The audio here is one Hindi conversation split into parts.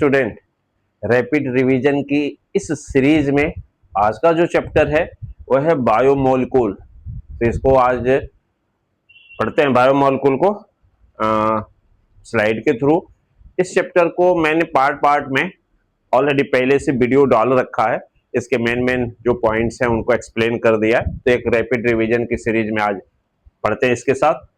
स्टूडेंट, रैपिड रिवीजन की इस सीरीज में आज का जो चैप्टर है वह है बायोमोलिक्यूल। तो इसको आज पढ़ते हैं बायोमोलिक्यूल को स्लाइड के थ्रू। इस चैप्टर को मैंने पार्ट पार्ट में ऑलरेडी पहले से वीडियो डाल रखा है। इसके मेन जो पॉइंट्स हैं उनको एक्सप्लेन कर दिया। तो एक रैपिड रिवीजन की सीरीज में आज पढ़ते हैं इसके साथ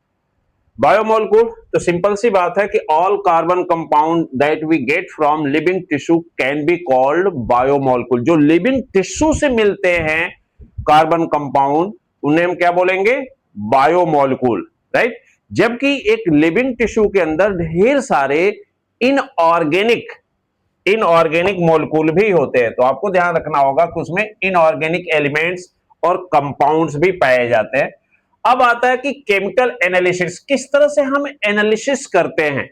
बायोमोलिक्यूल। तो सिंपल सी बात है कि all carbon compound that we get from living tissue can be called biomolecule. जो लिविंग टिश्यू से मिलते हैं कार्बन कंपाउंड उन्हें हम क्या बोलेंगे? Biomolecule, right. जबकि एक लिविंग टिश्यू के अंदर ढेर सारे इनऑर्गेनिक मॉलिक्यूल भी होते हैं। तो आपको ध्यान रखना होगा कि उसमें इनऑर्गेनिक एलिमेंट्स और कंपाउंड्स भी पाए जाते हैं। अब आता है कि केमिकल एनालिसिस, किस तरह से हम एनालिसिस करते हैं,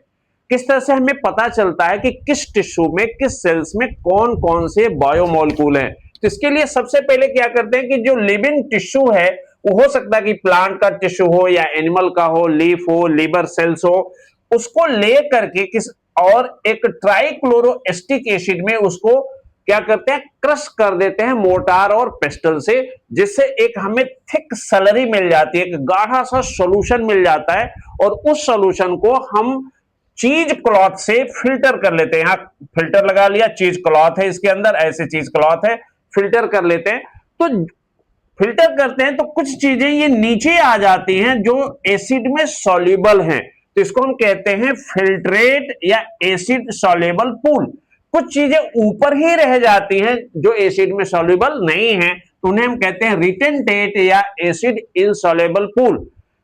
किस तरह से हमें पता चलता है कि किस टिश्यू में, किस सेल्स में कौन कौन से बायोमोलिक्यूल हैं। तो इसके लिए सबसे पहले क्या करते हैं कि जो लिविंग टिश्यू है वो हो सकता है कि प्लांट का टिश्यू हो या एनिमल का हो, लीफ हो, लीवर सेल्स हो, उसको ले करके किस और एक ट्राइक्लोरोएसिटिक एसिड में उसको क्या करते हैं? क्रश कर देते हैं मोर्टार और पेस्टल से, जिससे एक हमें थिक सलरी मिल जाती है, एक गाढ़ा सा सॉल्यूशन मिल जाता है। और उस सॉल्यूशन को हम चीज क्लॉथ से फिल्टर कर लेते हैं। यहां फिल्टर लगा लिया, चीज क्लॉथ है इसके अंदर, ऐसे चीज क्लॉथ है, फिल्टर कर लेते हैं। तो फिल्टर करते हैं तो कुछ चीजें ये नीचे आ जाती हैं जो एसिड में सॉल्युबल हैं। तो इसको हम कहते हैं फिल्ट्रेट या एसिड सॉल्युबल पूल। कुछ चीजें ऊपर ही रह जाती हैं जो एसिड में सॉल्युबल नहीं है, तो उन्हें हम कहते हैं रिटेंटेट या एसिड इनसॉल्युबल पूल।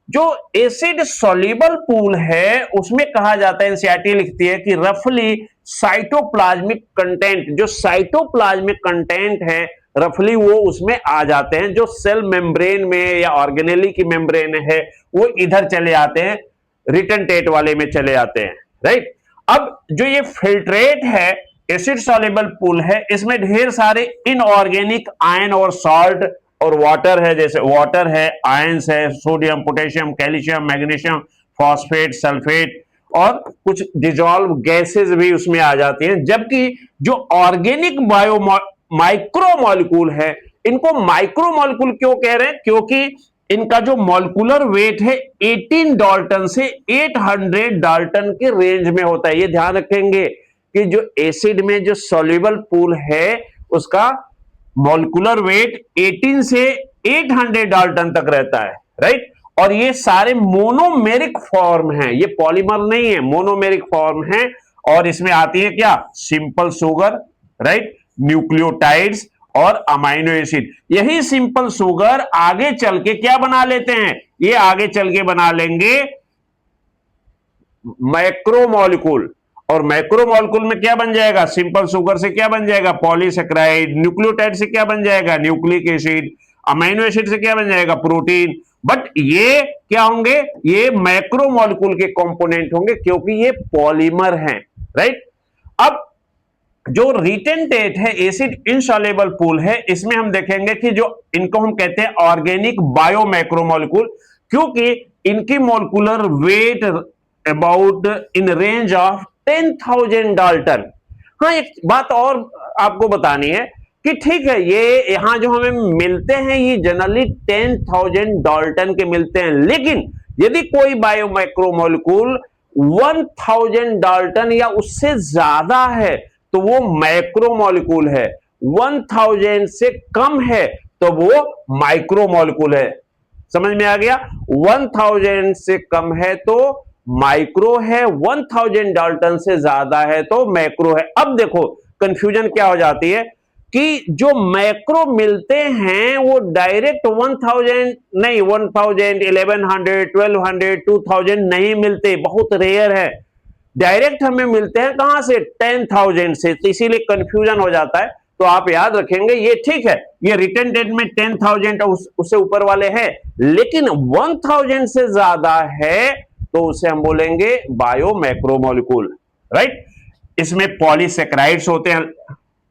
जो एसिड सॉल्युबल पूल है उसमें कहा जाता है, एनसीईआरटी लिखती है कि रफली साइटोप्लाज्मिक कंटेंट, जो साइटोप्लाज्मिक कंटेंट है रफली वो उसमें आ जाते हैं। जो सेल मेम्ब्रेन में या ऑर्गेनेली की मेम्ब्रेन है वो इधर चले आते हैं, रिटेंटेट वाले में चले आते हैं, राइट। अब जो ये फिल्ट्रेट है, एसिड सॉल्युबल पूल है, इसमें ढेर सारे इनऑर्गेनिक आयन और सॉल्ट और वाटर है, जैसे वाटर है, आयंस है, sodium, potassium, calcium, magnesium, phosphate, sulphate और कुछ डिजॉल्व गैसेस भी उसमें आ जाती हैं। जबकि जो ऑर्गेनिक माइक्रोमोलिक्यूल है, इनको माइक्रोमोलिक्यूल क्यों कह रहे हैं? क्योंकि इनका जो मॉलिक्यूलर वेट है 18 डाल्टन से 800 डाल्टन के रेंज में होता है। ये ध्यान रखेंगे कि जो एसिड में जो सॉल्युबल पूल है उसका मॉलिक्यूलर वेट 18 से 800 डाल्टन तक रहता है, राइट। और ये सारे मोनोमेरिक फॉर्म हैं, ये पॉलीमर नहीं है, मोनोमेरिक फॉर्म है। और इसमें आती है क्या? सिंपल शुगर, राइट, न्यूक्लियोटाइड्स और अमाइनो एसिड। यही सिंपल शुगर आगे चल के क्या बना लेते हैं? ये आगे चल के बना लेंगे मैक्रोमोलिक्यूल। और मैक्रोमोलिक्यूल में क्या बन जाएगा? सिंपल शुगर से क्या बन जाएगा? पॉलीसेक्राइड। न्यूक्लियोटाइड से क्या बन जाएगा? Nucleic acid. अमाइनो एसिड से क्या बन जाएगा? प्रोटीन। बट ये क्या होंगे? ये मैक्रोमोलिक्यूल के कंपोनेंट होंगे क्योंकि ये पॉलीमर हैं, राइट। अब जो रिटेंटेट है, एसिड इनसॉल्युबल पूल है, इसमें हम देखेंगे कि जो इनको हम कहते हैं ऑर्गेनिक बायोमैक्रोमोलिक्यूल, क्योंकि इनकी molecular weight about in range of 10,000 Dalton. हाँ, एक बात और आपको बतानी है कि ठीक है, ये यहां जो हमें मिलते हैं ये जनरली 10,000 डाल्टन के मिलते हैं, लेकिन यदि कोई बायोमैक्रोमोलिक्यूल 1,000 डाल्टन या उससे ज्यादा है तो वो मैक्रोमोलिक्यूल है, 1000 से कम है तो वो माइक्रोमोलिक्यूल है। समझ में आ गया? 1000 से कम है तो माइक्रो है, 1000 डाल्टन से ज्यादा है तो मैक्रो है। अब देखो कंफ्यूजन क्या हो जाती है कि जो मैक्रो मिलते हैं वो डायरेक्ट 1000 नहीं, 1000, 1100, 1200, 2000 नहीं मिलते, बहुत रेयर है। डायरेक्ट हमें मिलते हैं कहां से? 10,000 से। तो इसीलिए कंफ्यूजन हो जाता है। तो आप याद रखेंगे, ये ठीक है, ये रिटन डेट में 10,000 उससे ऊपर वाले हैं, लेकिन 1000 से ज्यादा है तो उसे हम बोलेंगे बायोमैक्रोमोलिक्यूल, राइट। इसमें पॉलीसेक्राइड्स होते हैं,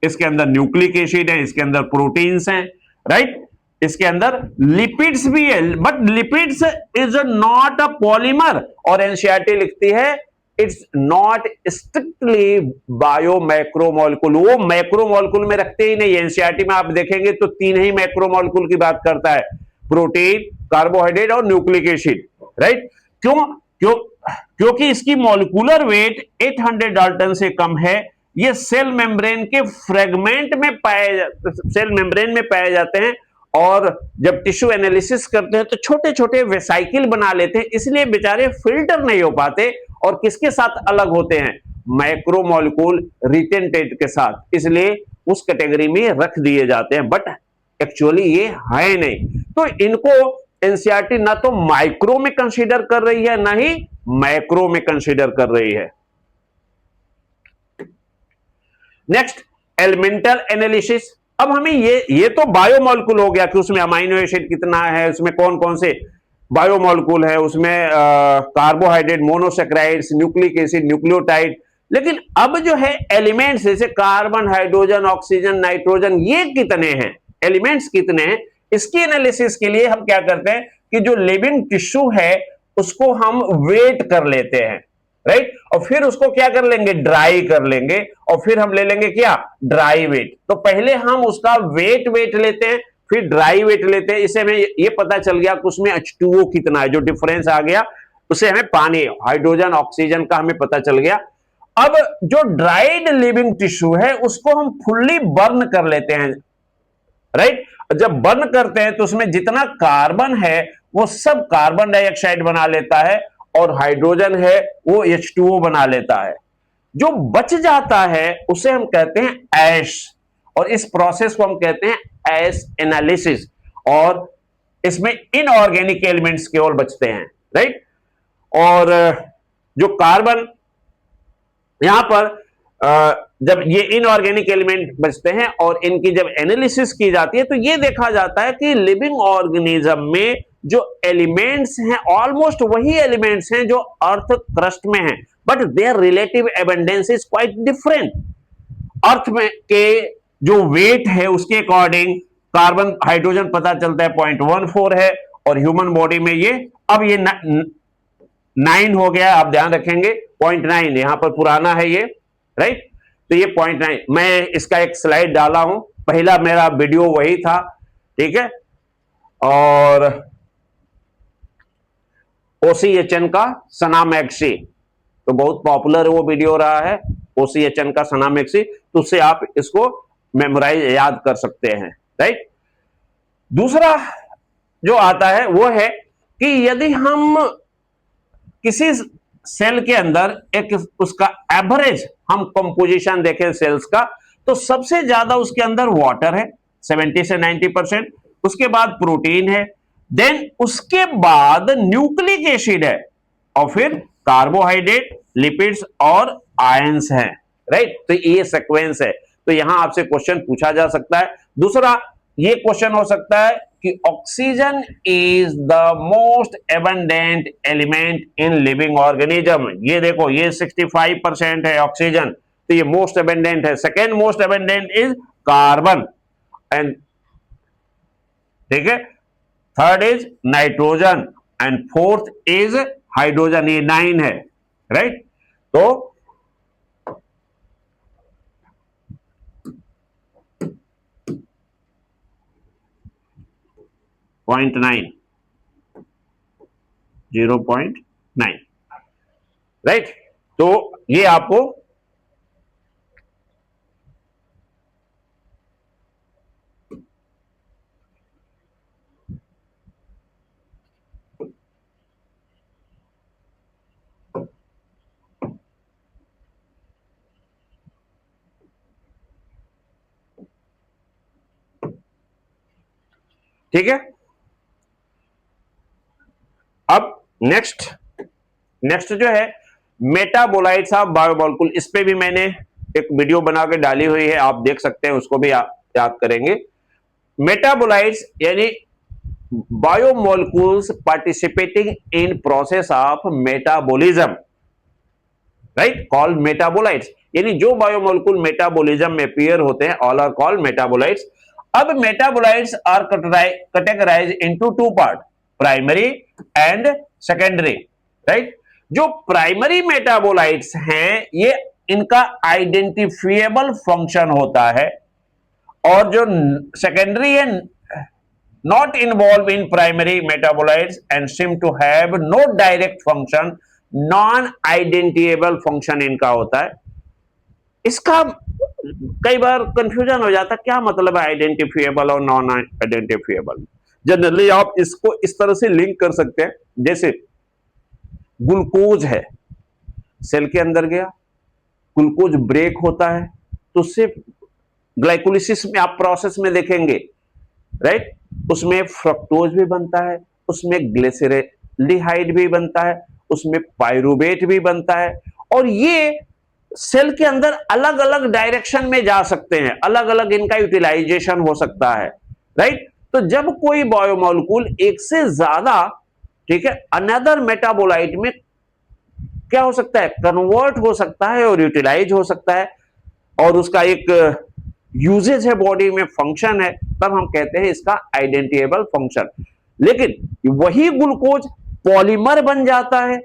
इसके अंदर न्यूक्लिक एसिड है, इसके अंदर प्रोटीन्स हैं, राइट। इसके अंदर लिपिड्स भी है, but lipids is not a polymer. और एनसीईआरटी लिखती है इट्स नॉट स्ट्रिक्टली बायो मैक्रोमोलिकुल, वो मैक्रोमोलिकुल में रखते ही नहीं। एनसीईआरटी में आप देखेंगे तो 3 ही मैक्रोमोलिकुल की बात करता है, प्रोटीन, कार्बोहाइड्रेट और न्यूक्लिक एसिड, राइट। क्यों? क्योंकि इसकी मॉलिक्यूलर वेट 800 डाल्टन से कम है। ये सेल मेम्ब्रेन के फ्रेगमेंट में सेल मेम्ब्रेन में पाए जाते हैं, और जब टिश्यू एनालिसिस करते हैं तो छोटे छोटे वेसाइकिल बना लेते हैं, इसलिए बेचारे फिल्टर नहीं हो पाते। और किसके साथ अलग होते हैं? मैक्रोमोलिक्यूल रिटेंटेट के साथ, इसलिए उस कैटेगरी में रख दिए जाते हैं, बट एक्चुअली ये है नहीं। तो इनको एनसीईआरटी ना तो माइक्रो में कंसीडर कर रही है, ना ही मैक्रो में कंसीडर कर रही है। Next, elemental analysis. अब हमें ये तो बायोमोलिक्यूल हो गया कि उसमें अमाइनो एसिड कितना है, उसमें कौन कौन से बायोमोलिक्यूल है, उसमें carbohydrate, monosaccharides, nucleic acid, nucleotide. लेकिन अब जो है एलिमेंट्स, जैसे कार्बन, हाइड्रोजन, ऑक्सीजन, नाइट्रोजन, ये कितने हैं, एलिमेंट्स कितने हैं, इसकी एनालिसिस के लिए हम क्या करते हैं कि जो लिविंग टिश्यू है उसको हम वेट कर लेते हैं, राइट। और फिर उसको क्या कर लेंगे? ड्राई कर लेंगे, और फिर हम ले लेंगे क्या? Dry weight. तो पहले हम उसका वेट लेते हैं, फिर ड्राई वेट लेते हैं। इससे हमें ये पता चल गया कि उसमें H2O कितना है, जो डिफरेंस आ गया उससे हमें पानी, हाइड्रोजन, ऑक्सीजन का हमें पता चल गया। अब जो ड्राइड लिविंग टिश्यू है उसको हम फुल्ली बर्न कर लेते हैं, राइट। जब बर्न करते हैं तो उसमें जितना कार्बन है वो सब कार्बन डाइऑक्साइड बना लेता है, और हाइड्रोजन है वो H2O बना लेता है। जो बच जाता है उसे हम कहते हैं ऐश, और इस प्रोसेस को हम कहते हैं ऐश एनालिसिस। और इसमें इनऑर्गेनिक एलिमेंट्स केवल बचते हैं, राइट। और जो कार्बन यहां पर जब ये इनऑर्गेनिक एलिमेंट बचते हैं और इनकी जब एनालिसिस की जाती है तो ये देखा जाता है कि लिविंग ऑर्गेनिज्म में जो एलिमेंट्स हैं ऑलमोस्ट वही एलिमेंट्स हैं जो अर्थ क्रस्ट में हैं, but their relative abundance is quite different. Earth में के जो वेट है उसके अकॉर्डिंग कार्बन, हाइड्रोजन पता चलता है 0.14 है, और ह्यूमन बॉडी में ये अब ये 9 हो गया, आप ध्यान रखेंगे 0.9 यहां पर पुराना है ये, राइट। तो ये 0.9, मैं इसका एक स्लाइड डाला हूं, पहला मेरा वीडियो वही था, ठीक है। और OCHN का सनामैक्सी, तो बहुत पॉपुलर वो वीडियो रहा है, OCHN का सनामैक्सी, तो उससे आप इसको मेमोराइज याद कर सकते हैं, राइट। दूसरा जो आता है वो है कि यदि हम किसी सेल के अंदर एक उसका एवरेज हम कंपोजिशन देखें सेल्स का, तो सबसे ज्यादा उसके अंदर वाटर है 70 से 90%, उसके बाद प्रोटीन है, देन उसके बाद न्यूक्लिक एसिड है, और फिर कार्बोहाइड्रेट, लिपिड्स और आयंस हैं, राइट। तो ये सीक्वेंस है। तो यहां आपसे क्वेश्चन पूछा जा सकता है। दूसरा ये क्वेश्चन हो सकता है कि oxygen is the most abundant element in living organism. ये देखो, ये 65% है ऑक्सीजन, तो ये मोस्ट एबंडेंट है। Second most abundant is carbon, and ठीक है, third is nitrogen, and fourth is hydrogen, ये 9 है, राइट। तो 0.9, 0.9, राइट। तो ये आपको ठीक है। अब नेक्स्ट जो है मेटाबोलाइट्स ऑफ बायोमोलिक्यूल, इस पे भी मैंने एक वीडियो बना के डाली हुई है, आप देख सकते हैं, उसको भी आप याद करेंगे। मेटाबोलाइट्स यानी biomolecules participating in process of metabolism, right, called metabolites. यानी जो बायोमोलिक्यूल मेटाबॉलिज्म में अपीयर होते हैं ऑल आर कॉल्ड मेटाबोलाइट्स। अब metabolites are categorised into 2 part, primary and secondary, right. जो प्राइमरी मेटाबोलाइट्स हैं ये इनका आइडेंटिफिएबल फंक्शन होता है, और जो सेकेंडरी है not involved in primary metabolites and seem to have no direct function, non identifiable function इनका होता है। इसका कई बार कंफ्यूजन हो जाता है, क्या मतलब है आइडेंटिफिएबल और नॉन आइडेंटिफिएबल। जनरली आप इसको इस तरह से लिंक कर सकते हैं, जैसे ग्लूकोज है, सेल के अंदर गया, ग्लूकोज ब्रेक होता है तो उससे ग्लाइकोलिसिस में आप प्रोसेस में देखेंगे, राइट, उसमें फ्रक्टोज भी बनता है, उसमें ग्लिसरेल्डिहाइड भी बनता है, उसमें पाइरुवेट भी बनता है, और ये सेल के अंदर अलग अलग डायरेक्शन में जा सकते हैं, अलग अलग इनका यूटिलाइजेशन हो सकता है, राइट। तो जब कोई बायोमोलिक्यूल एक से ज्यादा, ठीक है, अनदर मेटाबोलाइट में क्या हो सकता है, कन्वर्ट हो सकता है और यूटिलाइज हो सकता है, और उसका एक यूजेज है बॉडी में, फंक्शन है, तब हम कहते हैं इसका आइडेंटिफिएबल फंक्शन। लेकिन वही ग्लूकोज पॉलीमर बन जाता है,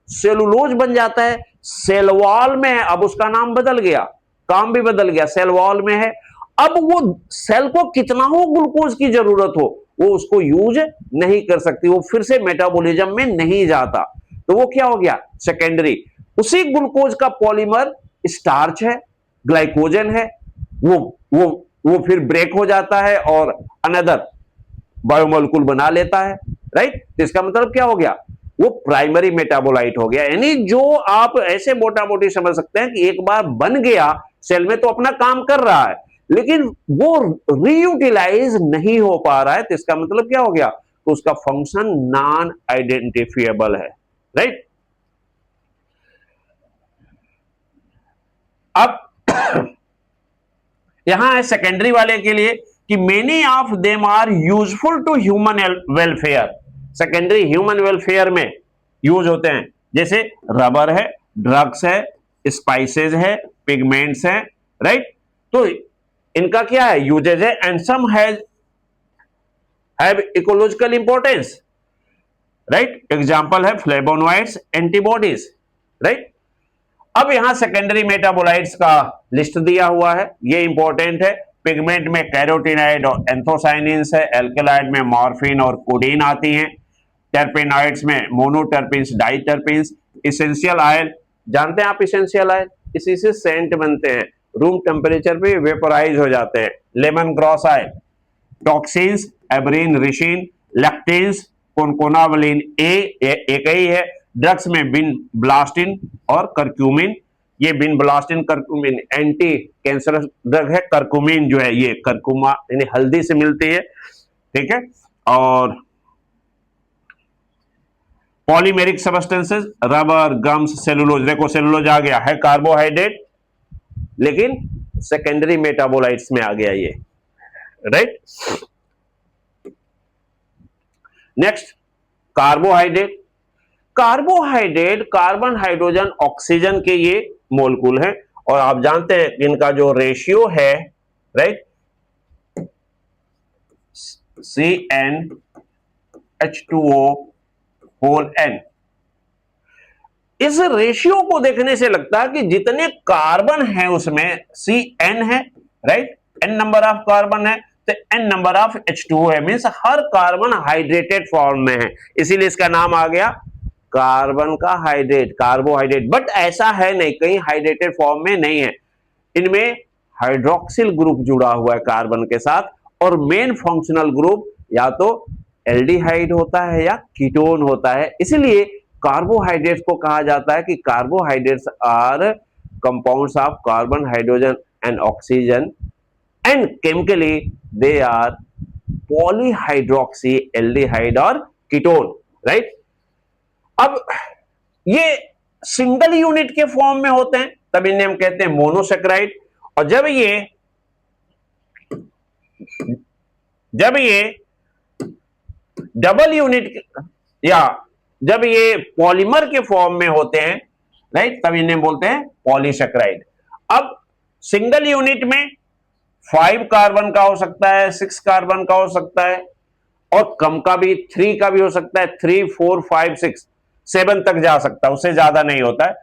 सेलुलोज बन जाता है, सेल वॉल में है, अब उसका नाम बदल गया, काम भी बदल गया, सेल वॉल में है, अब वो सेल को कितना हो ग्लूकोज की जरूरत हो वो उसको यूज नहीं कर सकती, वो फिर से मेटाबॉलिज्म में नहीं जाता, तो वो क्या हो गया, सेकेंडरी। उसी ग्लूकोज का पॉलीमर स्टार्च है, ग्लाइकोजन है, वो फिर ब्रेक हो जाता है और अनदर बायोमोलिक्यूल बना लेता है, राइट। तो इसका मतलब क्या हो गया, वो प्राइमरी मेटाबोलाइट हो गया। यानी जो आप ऐसे मोटा मोटी समझ सकते हैं कि एक बार बन गया सेल में तो अपना काम कर रहा है, लेकिन वो रीयूटिलाइज नहीं हो पा रहा है, तो इसका मतलब क्या हो गया, तो उसका फंक्शन नॉन आइडेंटिफिएबल है, राइट। अब यहां है सेकेंडरी वाले के लिए कि many of them are useful to human welfare. Secondary human welfare में यूज होते हैं, जैसे रबर है, ड्रग्स है, स्पाइसेस है, पिगमेंट्स है, राइट। तो इनका क्या है, यूजेज है, and some have ecological importance, right. Example है फ्लेवोनॉइड्स, एंटीबॉडीज, राइट। अब यहां सेकेंडरी मेटाबोलाइट्स का लिस्ट दिया हुआ है, ये इंपॉर्टेंट है। पिगमेंट में कैरोटीनॉइड और एंथोसाइनिन्स है, एल्केलॉइड में मॉर्फिन और कोडीन आती हैं, टर्पेनॉइड्स में मोनोटर्पिन्स, डाइटर्पिन्स, एसेंशियल ऑयल, जानते हैं आप एसेंशियल ऑयल, इसी से सेंट बनते हैं, रूम टेम्परेचर पे वेपोराइज हो जाते हैं, लेमन ग्रॉस ऑयल, टॉक्सिन्स, एब्रीन, रिशिन, लैक्टिन्स, कोनकोनावलिन एक ही है, ड्रग्स में बिन ब्लास्टिन और करक्यूमिन, ये बिन ब्लास्टिन करक्यूमिन एंटी कैंसरस ड्रग है, करक्यूमिन जो है ये करकुमा यानी हल्दी से मिलती है, ठीक है। और polymeric substances, rubber, gums, cellulose, देखो सेलुलोज आ गया है कार्बोहाइड्रेट, लेकिन सेकेंडरी मेटाबोलाइट्स में आ गया ये, right. Next carbohydrate. Carbohydrate carbon, hydrogen, oxygen के ये मोलकूल हैं, और आप जानते हैं इनका जो रेशियो है, राइट, CnH2O होल n। इस रेशियो को देखने से लगता है कि जितने कार्बन है उसमें Cn है, right, n number of carbon है, तो n नंबर ऑफ H2O है, मींस हर कार्बन हाइड्रेटेड फॉर्म में है, इसीलिए इसका नाम आ गया कार्बन का हाइड्रेट, कार्बोहाइड्रेट। बट ऐसा है नहीं, कहीं हाइड्रेटेड फॉर्म में नहीं है, इनमें हाइड्रोक्सिल ग्रुप जुड़ा हुआ है कार्बन के साथ, और मेन फंक्शनल ग्रुप या तो एल्डिहाइड होता है या कीटोन होता है, इसलिए कार्बोहाइड्रेट्स को कहा जाता है कि carbohydrates are compounds of carbon, hydrogen and oxygen, and chemically they are polyhydroxy aldehyde और कीटोन, राइट। अब ये सिंगल यूनिट के फॉर्म में होते हैं, तब इन्हें हम कहते हैं मोनोसेक्राइड, और जब ये डबल यूनिट या जब ये पॉलीमर के फॉर्म में होते हैं, राइट, तब इन्हें बोलते हैं पॉलीसेक्राइड। अब सिंगल यूनिट में 5 कार्बन का हो सकता है, 6 कार्बन का हो सकता है, और कम का भी 3 का भी हो सकता है, 3, 4, 5, 6। 7 तक जा सकता है, उससे ज्यादा नहीं होता है।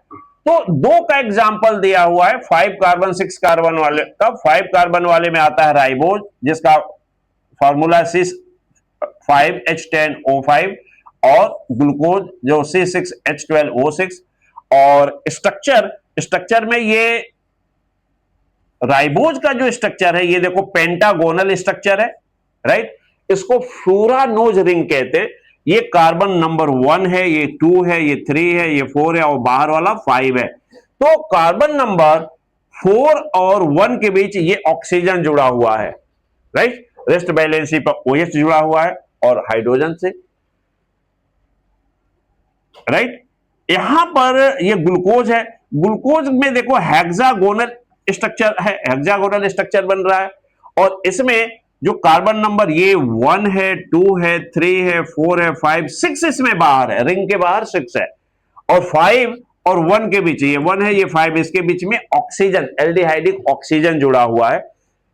तो 2 का एग्जाम्पल दिया हुआ है 5 कार्बन 6 कार्बन वाले का। 5 कार्बन वाले में आता है राइबोज, जिसका फॉर्मूला C5H10O5, और ग्लूकोज जो C6H12O6। और स्ट्रक्चर में ये राइबोज का जो स्ट्रक्चर है, ये देखो पेंटागोनल स्ट्रक्चर है, राइट। इसको फ्लोरानोज रिंग कहते हैं। ये कार्बन नंबर 1 है, ये 2 है, ये 3 है, ये 4 है, और बाहर वाला 5 है। तो कार्बन नंबर 4 और 1 के बीच ये ऑक्सीजन जुड़ा हुआ है, राइट। रेस्ट बैलेंसी पर OH जुड़ा हुआ है और हाइड्रोजन से, राइट। यहां पर ये ग्लूकोज है। ग्लूकोज में देखो हेक्सागोनल स्ट्रक्चर है, हेक्सागोनल स्ट्रक्चर बन रहा है। और इसमें जो कार्बन नंबर ये 1 है, 2 है, 3 है, 4 है, 5, 6 इसमें बाहर है, रिंग के बाहर 6 है। और 5 और 1 के बीच, ये 1 है, ये 5, इसके बीच में ऑक्सीजन, एल्डिहाइडिक ऑक्सीजन जुड़ा हुआ है,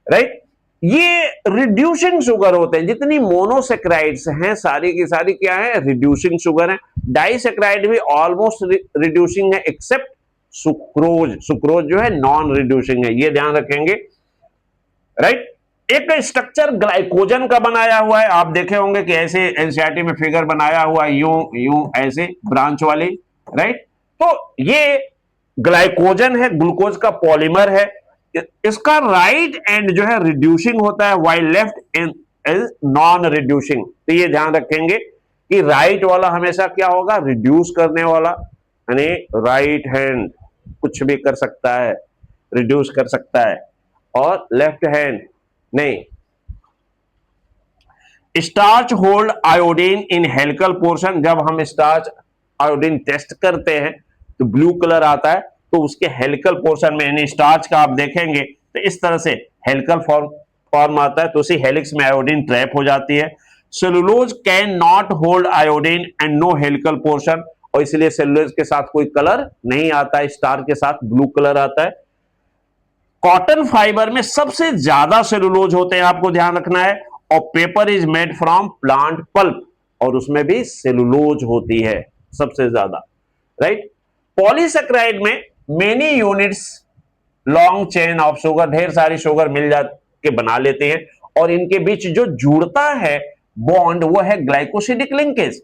राइट। ये रिड्यूसिंग शुगर होते हैं। जितनी मोनोसेक्राइड्स हैं सारी की सारी क्या है, रिड्यूसिंग शुगर है। डाइसेक्राइड भी ऑलमोस्ट रिड्यूसिंग है, एक्सेप्ट सुक्रोज। सुक्रोज जो है नॉन रिड्यूसिंग है, ये ध्यान रखेंगे, राइट। एक स्ट्रक्चर ग्लाइकोजन का बनाया हुआ है, आप देखे होंगे कि ऐसे एनसीईआरटी में फिगर बनाया हुआ है, यूं यूं ऐसे ब्रांच वाली, राइट। तो ये ग्लाइकोजन है, ग्लूकोज का पॉलीमर है। इसका राइट एंड जो है रिड्यूसिंग होता है, while left and is non reducing. तो ये ध्यान रखेंगे कि राइट वाला हमेशा क्या होगा, रिड्यूस करने वाला, यानी राइट हैंड कुछ भी कर सकता है, रिड्यूस कर सकता है, और लेफ्ट हैंड नहीं। स्टार्च होल्ड आयोडीन इन हेलिकल पोर्शन। जब हम स्टार्च आयोडीन टेस्ट करते हैं तो ब्लू कलर आता है, तो उसके हेलिकल पोर्शन में, यानी स्टार्च का आप देखेंगे तो इस तरह से हेलिकल फॉर्म आता है, तो उसी हेलिक्स में आयोडीन ट्रैप हो जाती है। Cellulose can not hold iodine and no helical portion, और इसलिए सेलुलोज के साथ कोई कलर नहीं आता है, स्टार के साथ ब्लू कलर आता है। कॉटन फाइबर में सबसे ज्यादा सेलुलोज होते हैं, आपको ध्यान रखना है। और paper is made from plant pulp, और उसमें भी सेलुलोज होती है सबसे ज्यादा, राइट। पॉलीसेक्राइड में many units long chain of sugar, ढेर सारी शुगर मिल जा के बना लेते हैं, और इनके बीच जो जुड़ता है बॉन्ड वो है ग्लाइकोसिडिक लिंकेज,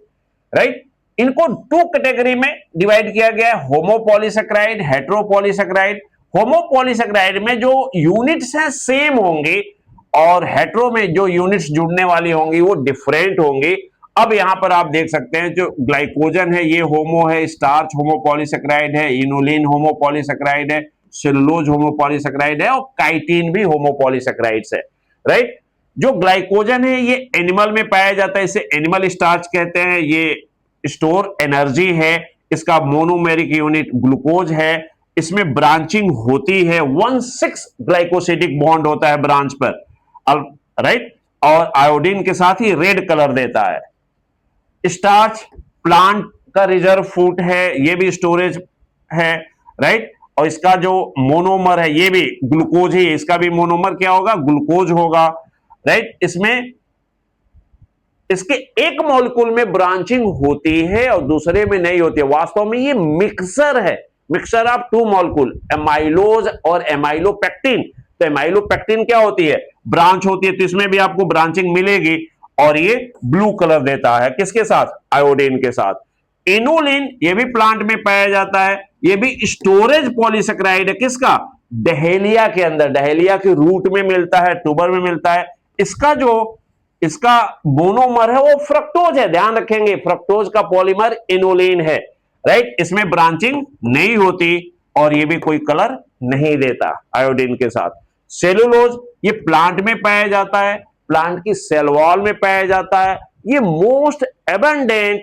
राइट। इनको 2 कैटेगरी में डिवाइड किया गया है, होमोपॉलीसेक्राइड, हेट्रोपॉलीसेक्राइड। होमोपॉलीसेक्राइड में जो यूनिट्स हैं सेम होंगे, और हेट्रो में जो यूनिट्स जुड़ने वाली होंगी वो डिफरेंट होंगी। अब यहां पर आप देख सकते हैं जो ग्लाइकोजन है ये होमो है, स्टार्च होमोपॉलीसेक्राइड है, इनुलिन होमोपॉलीसेक्राइड है, सेलुलोज होमोपॉलीसेक्राइड है, और काइटिन भी होमोपॉलीसेक्राइड्स है, राइट। जो ग्लाइकोजन है ये एनिमल में पाया जाता है, इसे एनिमल स्टार्च कहते हैं। ये स्टोर एनर्जी है, इसका मोनोमेरिक यूनिट ग्लूकोज है। इसमें ब्रांचिंग होती है, 1,6 ग्लाइकोसिडिक बॉन्ड होता है ब्रांच पर, राइट। और आयोडीन के साथ ही रेड कलर देता है। स्टार्च प्लांट का रिजर्व फूड है, ये भी स्टोरेज है, राइट। और इसका जो मोनोमर है ये भी ग्लूकोज ही, इसका भी मोनोमर क्या होगा, ग्लूकोज होगा, राइट। इसमें इसके एक मॉलिक्यूल में ब्रांचिंग होती है और दूसरे में नहीं होती है। वास्तव में ये मिक्सर है, मिक्सर ऑफ 2 मॉलिक्यूल, एमाइलोज और एमाइलोपेक्टिन। तो एमाइलोपेक्टिन क्या होती है, ब्रांच होती है, तो इसमें भी आपको ब्रांचिंग मिलेगी, और ये ब्लू कलर देता है, किसके साथ, आयोडीन के साथ। इनुलिन ये भी प्लांट में पाया जाता है, ये भी स्टोरेज पॉलीसेक्राइड है, किसका, डहेलिया के अंदर, डहेलिया के रूट में मिलता है, ट्यूबर में मिलता है। इसका मोनोमर है वो फ्रक्टोज है, ध्यान रखेंगे, फ्रक्टोज का पॉलीमर इनुलिन है, राइट। इसमें ब्रांचिंग नहीं होती, और ये भी कोई कलर नहीं देता आयोडीन के साथ। सेलुलोज ये प्लांट में पाया जाता है, प्लांट की सेल वॉल में पाया जाता है। ये most abundant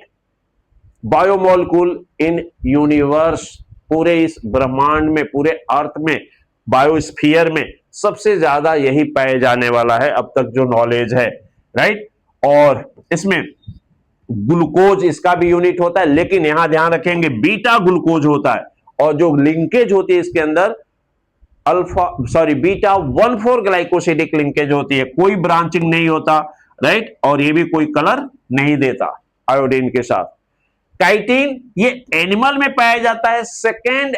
biomolecule in universe, पूरे इस ब्रह्मांड में, पूरे अर्थ में, बायोस्फीयर में सबसे ज्यादा यही पाए जाने वाला है अब तक जो नॉलेज है, राइट। और इसमें ग्लूकोज इसका भी यूनिट होता है, लेकिन यहां ध्यान रखेंगे बीटा ग्लूकोज होता है, और जो लिंकेज होती है इसके अंदर बीटा 1,4 ग्लाइकोसिडिक लिंकेज होती है, कोई ब्रांचिंग नहीं होता, राइट। और ये भी कोई कलर नहीं देता आयोडीन के साथ। काइटिन ये एनिमल में पाया जाता है, सेकेंड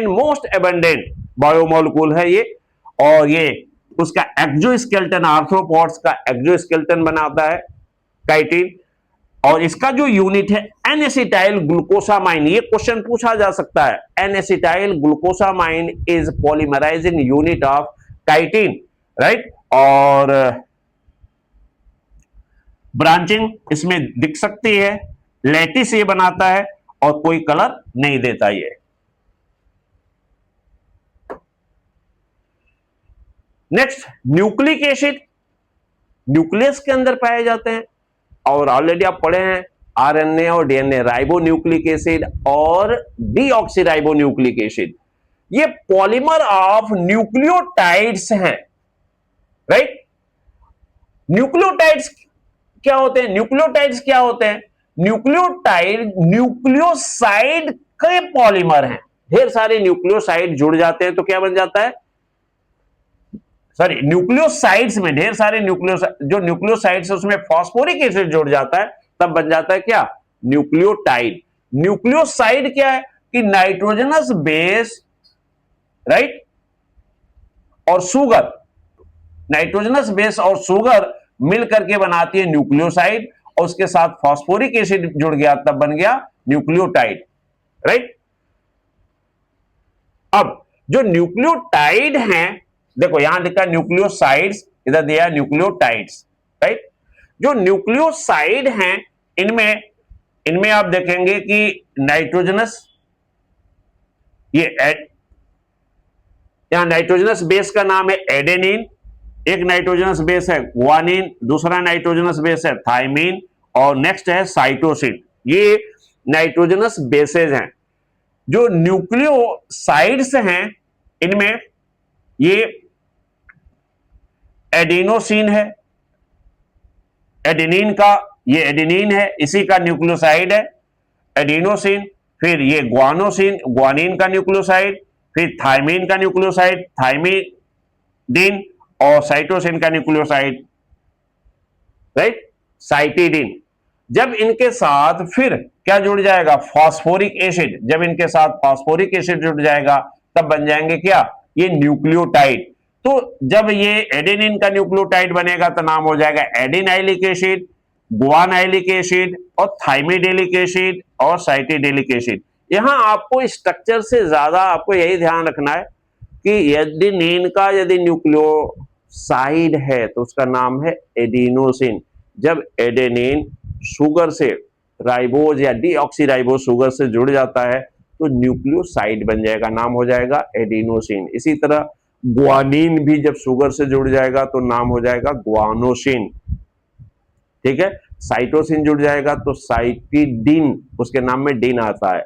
मोस्ट एबंडेंट बायोमोलिक्यूल है ये, और ये उसका एक्सोस्केलेटन, आर्थ्रोपॉड्स का एक्सोस्केलेटन बनाता है काइटिन। और इसका जो यूनिट है एन एसिटाइल ग्लूकोसामाइन, ये क्वेश्चन पूछा जा सकता है, N acetyl glucosamine is polymerising unit of chitin, right. और ब्रांचिंग इसमें दिख सकती है, लैटिस ये बनाता है और कोई कलर नहीं देता ये। नेक्स्ट न्यूक्लिक एसिड, न्यूक्लियस के अंदर पाए जाते हैं, और ऑलरेडी आप पढ़े हैं आरएनए और डीएनए, राइबो न्यूक्लिक एसिड और डीऑक्सीराइबो न्यूक्लिक एसिड, ये पॉलीमर ऑफ न्यूक्लियोटाइड्स हैं, राइट। न्यूक्लियोटाइड्स क्या होते हैं? न्यूक्लियोटाइड्स क्या होते हैं? न्यूक्लियोटाइड न्यूक्लियोसाइड के पॉलीमर हैं। ढेर सारे न्यूक्लियोसाइड जुड़ जाते हैं तो क्या बन जाता है, सॉरी न्यूक्लियोसाइड्स में ढेर सारे जो न्यूक्लियोसाइड्स है उसमें फॉस्फोरिक एसिड जुड़ जाता है, तब बन जाता है क्या, न्यूक्लियोटाइड। न्यूक्लियोसाइड क्या है कि नाइट्रोजनस बेस, राइट, और शुगर, नाइट्रोजनस बेस और शुगर मिल करके बनाती है न्यूक्लियोसाइड, और उसके साथ फॉस्फोरिक एसिड जुड़ गया तब बन गया न्यूक्लियोटाइड, राइट। अब जो न्यूक्लियोटाइड हैं, देखो यहां लिखा न्यूक्लियोसाइड्स, इधर दिया न्यूक्लियोटाइड्स, राइट। जो न्यूक्लियोसाइड हैं इनमें आप देखेंगे कि नाइट्रोजनस, ये यहां नाइट्रोजनस बेस का नाम है एडेनिन, एक नाइट्रोजनस बेस है ग्वानिन, दूसरा नाइट्रोजनस बेस है थाइमिन, और नेक्स्ट है साइटोसिन। ये नाइट्रोजनस बेसेज हैं। जो न्यूक्लियोसाइड्स हैं इनमें ये एडिनोसिन है, एडेनिन का, ये एडेनिन है, इसी का न्यूक्लियोसाइड है एडिनोसिन। फिर ये ग्वानोसिन, ग्वानिन का न्यूक्लियोसाइड, फिर थाइमिन का न्यूक्लियोसाइड थाइमिडिन, और साइटोसिन का न्यूक्लियोसाइड, राइट, साइटिडिन। जब इनके साथ फिर क्या जुड़ जाएगा, फॉस्फोरिक एसिड, जब इनके साथ फॉस्फोरिक एसिड जुड़ जाएगा तब बन जाएंगे क्या, ये न्यूक्लियोटाइड। तो जब ये एडेनिन का न्यूक्लियोटाइड बनेगा तो नाम हो जाएगा एडिनाइलिक एसिड, गुआनाइलिक एसिड, और थाइमिडेलिक एसिड, और साइटिडेलिक एसिड। यहां आपको स्ट्रक्चर से ज्यादा आपको यही ध्यान रखना है कि एडेनिन का यदि न्यूक्लियोसाइड है तो उसका नाम है एडिनोसिन। जब एडेनिन शुगर से, राइबोज या डीऑक्सीराइबोज शुगर से जुड़ जाता है तो न्यूक्लियोसाइड बन जाएगा, नाम हो जाएगा एडिनोसिन। इसी तरह ग्वानिन भी जब शुगर से जुड़ जाएगा तो नाम हो जाएगा ग्वानोसिन, ठीक है। साइटोसिन जुड़ जाएगा तो साइटिडिन, उसके नाम में डिन आता है,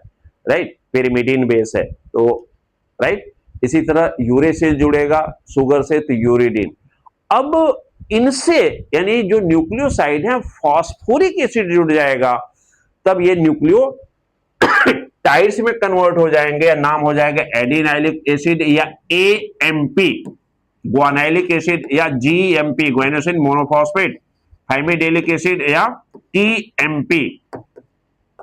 राइट, पिरिमिडिन बेस है तो, राइट। इसी तरह यूरेसिल जुड़ेगा शुगर से तो यूरिडिन। अब इनसे यानी जो न्यूक्लियोसाइड है फॉस्फोरिक एसिड जुड़ जाएगा तब ये न्यूक्लियोटाइड्स में कन्वर्ट हो जाएंगे, या नाम हो जाएगा एडिनाइलिक एसिड या एएमपी, ग्वानाइलिक एसिड या जीएमपी, ग्वानोसिन मोनोफॉस्फेट, थाइमिडेलिक एसिड या टीएमपी,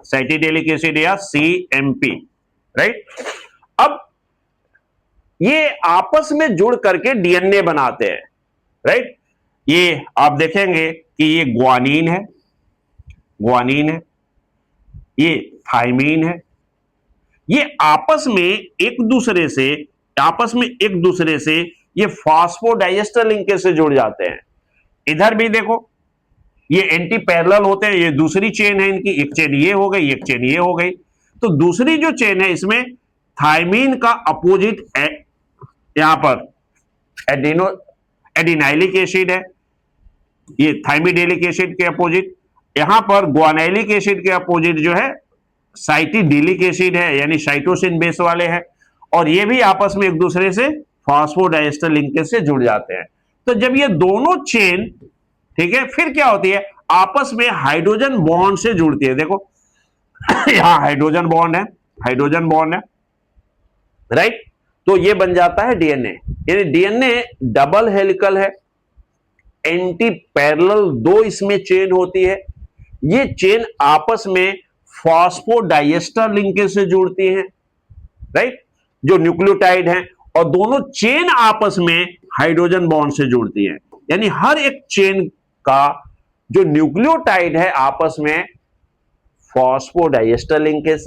साइटिडेलिक एसिड या सीएमपी, राइट। अब ये आपस में जुड़ करके डीएनए बनाते हैं, राइट। ये आप देखेंगे कि ये ग्वानिन है, ग्वानिन है, ये थाइमीन है, ये आपस में एक दूसरे से ये फॉस्फोडाइएस्टर लिंकेज से जुड़ जाते हैं। इधर भी देखो ये एंटी पैरेलल होते हैं, ये दूसरी चेन है इनकी, एक चेन ये हो गई, एक चेन ये हो गई। तो दूसरी जो चेन है इसमें थाइमीन का अपोजिट यहां पर एडिनाइलिक एसिड है, ये थाइमिडेलिक एसिड के अपोजिट, यहां पर ग्वानाइलिक एसिड के अपोजिट जो है साइटिडेलिक एसिड है, यानी साइटोसिन बेस वाले हैं, और ये भी आपस में एक दूसरे से फॉस्फोडाइएस्टर लिंकेज से जुड़ जाते हैं। तो जब ये दोनों चेन, ठीक है, फिर क्या होती है, आपस में हाइड्रोजन बॉन्ड से जुड़ती है। देखो यहां हाइड्रोजन बॉन्ड है, राइट। तो ये बन जाता है डीएनए। यानी डीएनए डबल हेलिकल है, एंटी पैरेलल दो इसमें चेन होती है, ये चेन आपस में फॉस्फोडाइएस्टर लिंकेज से जुड़ती हैं, राइट, जो न्यूक्लियोटाइड हैं, और दोनों चेन आपस में हाइड्रोजन बॉन्ड से जुड़ती हैं। यानी हर एक चेन का जो न्यूक्लियोटाइड है आपस में फॉस्फोडाइएस्टर लिंकेज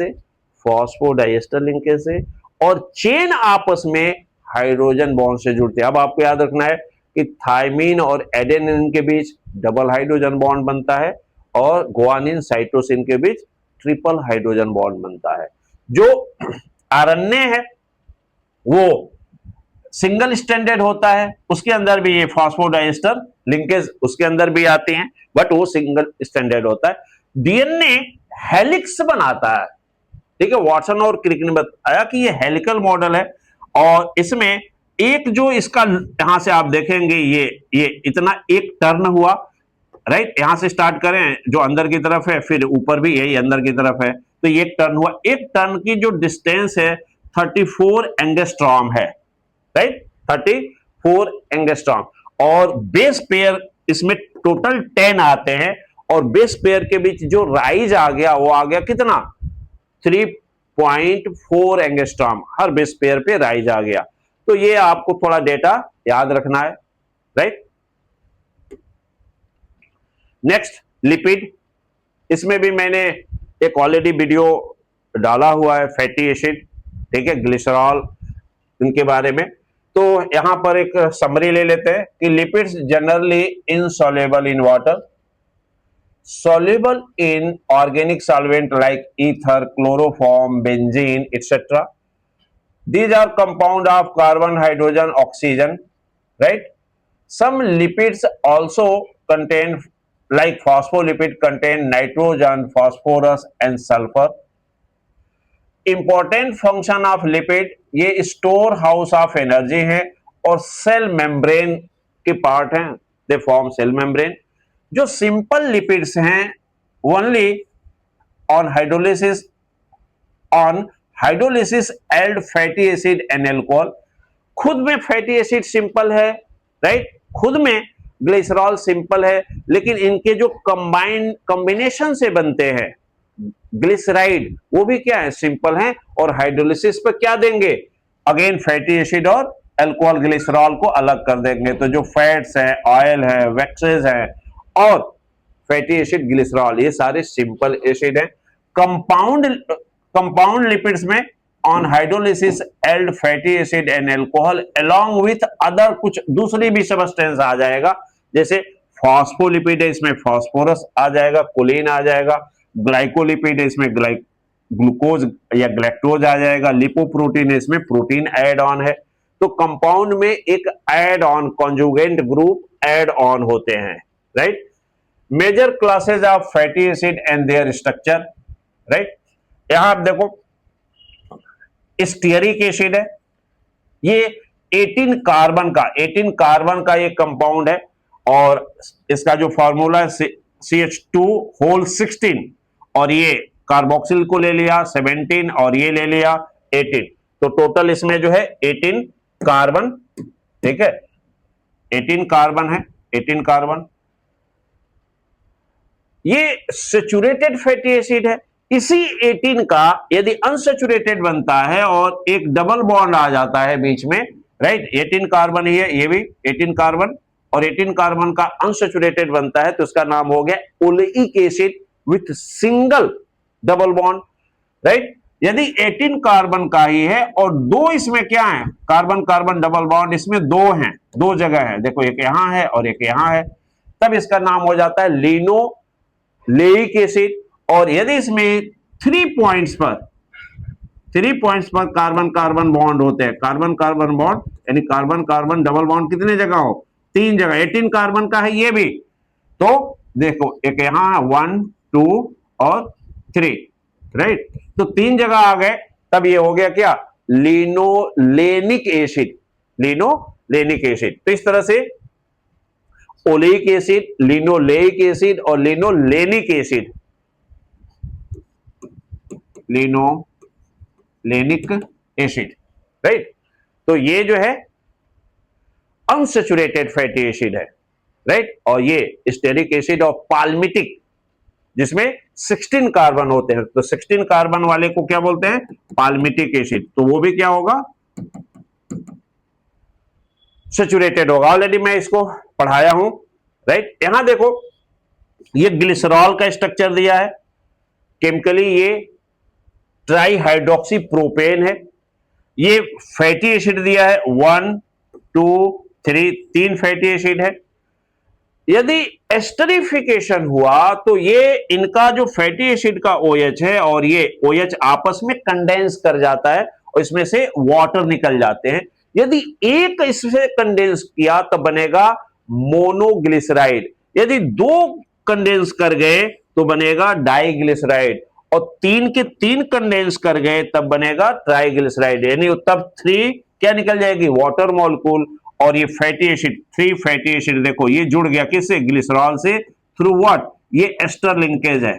से और चेन आपस में हाइड्रोजन बॉन्ड से जुड़ते हैं। अब आपको याद रखना है कि थायमीन और एडेनिन के बीच डबल हाइड्रोजन बॉन्ड बनता है और गुआनिन साइटोसिन के बीच ट्रिपल हाइड्रोजन बॉन्ड बनता है। जो आरएनए है वो सिंगल स्टैंडर्ड होता है, उसके अंदर भी ये फॉस्फोडाइएस्टर लिंकेज उसके अंदर भी आती हैं, बट वो सिंगल स्टैंडर्ड होता है। डीएनए हेलिक्स बनाता है, ठीक है। वॉटसन और क्रिक ने बताया कि ये हेलिकल मॉडल है, और इसमें एक जो इसका यहां से आप देखेंगे ये इतना एक टर्न हुआ, राइट, यहां से स्टार्ट करें जो अंदर की तरफ है, फिर ऊपर भी यही अंदर की तरफ है, तो ये टर्न हुआ। एक टर्न की जो डिस्टेंस है 34 एंगस्ट्रॉम है, राइट, 34 एंगस्ट्रॉम। और बेस पेयर इसमें टोटल 10 आते हैं, और बेस पेयर के बीच जो राइज आ गया वो आ गया कितना, 3.4 एंगस्ट्रॉम हर बेस पेयर पे राइज आ गया। तो ये आपको थोड़ा डेटा याद रखना है, राइट। नेक्स्ट लिपिड, इसमें भी मैंने एक ऑलरेडी वीडियो डाला हुआ है, फैटी एसिड, ठीक है, ग्लिसरॉल, इनके बारे में। तो यहां पर एक समरी ले लेते हैं कि lipids generally insoluble in water, soluble in organic solvent like ether, chloroform, benzene, etc. These are compound of carbon, hydrogen, oxygen, right? Some lipids also contain, like phospholipid, contain nitrogen, phosphorus and sulfur. Important function of lipid, ये स्टोर हाउस ऑफ एनर्जी है और सेल मेम्ब्रेन के पार्ट हैं, दे फॉर्म सेल मेम्ब्रेन। जो सिंपल लिपिड्स हैं only on hydrolysis yield fatty acid and alcohol. खुद में फैटी एसिड सिंपल है, राइट, खुद में ग्लिसरॉल सिंपल है, लेकिन इनके जो कॉम्बिनेशन से बनते हैं ग्लिसराइड वो भी क्या है, सिंपल है, और हाइड्रोलिसिस पे क्या देंगे, अगेन फैटी एसिड और अल्कोहल ग्लिसरॉल को अलग कर देंगे। तो जो फैट्स है, ऑयल है, वैक्सेस है और फैटी एसिड, ग्लिसरॉल, ये सारे सिंपल एसिड है। कंपाउंड लिपिड्स में on hydrolysis yield fatty acid and alcohol along with other कुछ दूसरी भी सब्सटेंस आ जाएगा, जैसे फॉस्फोलिपिड है, इसमें फॉस्फोरस आ जाएगा, कोलिन आ जाएगा, ग्लाइकोलिपिड है, इसमें ग्लूकोज या ग्लैक्टोज आ जाएगा, लिपोप्रोटीन है, इसमें प्रोटीन ऐड ऑन है। तो कंपाउंड में एक add on conjugant group add on होते हैं, right. Major classes of fatty acid and their structure, right. यहां आप देखो स्टीयरिक एसिड है, ये 18 कार्बन का ये कंपाउंड है, और इसका जो फॉर्मूला है CH2 और ये कार्बोक्सिल को ले लिया 17 और ये ले लिया 18, तो टोटल इसमें जो है 18 कार्बन, ठीक है, 18 कार्बन है, 18 कार्बन। ये सेचुरेटेड फैटी एसिड है। इसी 18 का यदि अनसेचुरेटेड बनता है और एक डबल बॉन्ड आ जाता है बीच में, राइट, 18 कार्बन ही है, ये भी 18 कार्बन, और 18 कार्बन का अनसेचुरेटेड बनता है तो इसका नाम हो गया oleic acid with single double bond, right. यदि 18 कार्बन का ही है और दो इसमें क्या है, कार्बन कार्बन डबल बॉन्ड, इसमें दो हैं, दो जगह है, देखो एक यहां है और एक यहां है, तब इसका नाम हो जाता है लिनोलेइक एसिड। और यदि इसमें 3 पॉइंट्स पर कार्बन कार्बन बॉन्ड होते हैं, कार्बन कार्बन बॉन्ड यानी कार्बन कार्बन डबल बॉन्ड कितने जगह हो, 3 जगह, 18 कार्बन का है ये भी, तो देखो एक यहां 1 2 और 3, राइट, तो 3 जगह आ गए, तब ये हो गया क्या, लिनोलेनिक एसिड। तो इस तरह से ओलेइक एसिड, लिनोलेइक एसिड और linolenic acid, linolenic acid, right. तो ये जो है अनसेचुरेटेड फैटी एसिड है, राइट, और ये स्टेरिक एसिड और पाल्मिटिक जिसमें 16 कार्बन होते हैं, तो 16 कार्बन वाले को क्या बोलते हैं, पाल्मिटिक एसिड, तो वो भी क्या होगा, सैचुरेटेड होगा। ऑलरेडी मैं इसको पढ़ाया हूं, राइट। यहां देखो ये ग्लिसरॉल का स्ट्रक्चर दिया है, केमिकली ये ट्राई हाइड्रोक्सी प्रोपेन है। ये फैटी एसिड दिया है 1 2 3, 3 फैटी एसिड है। यदि एस्टरिफिकेशन हुआ तो ये इनका जो फैटी एसिड का OH है और ये OH आपस में कंडेंस कर जाता है और इसमें से वाटर निकल जाते हैं। यदि एक इससे कंडेंस किया तब बनेगा मोनोग्लिसराइड, यदि 2 कंडेंस कर गए तो बनेगा डाइग्लिसराइड, और 3 के 3 कंडेंस कर गए तब बनेगा ट्राइग्लिसराइड, यानी तब 3 क्या निकल जाएगी, वाटर मॉलिक्यूल, और ये फैटी एसिड 3 फैटी एसिड देखो ये जुड़ गया किससे, ग्लिसरॉल से, थ्रू व्हाट, ये एस्टर लिंकेज है,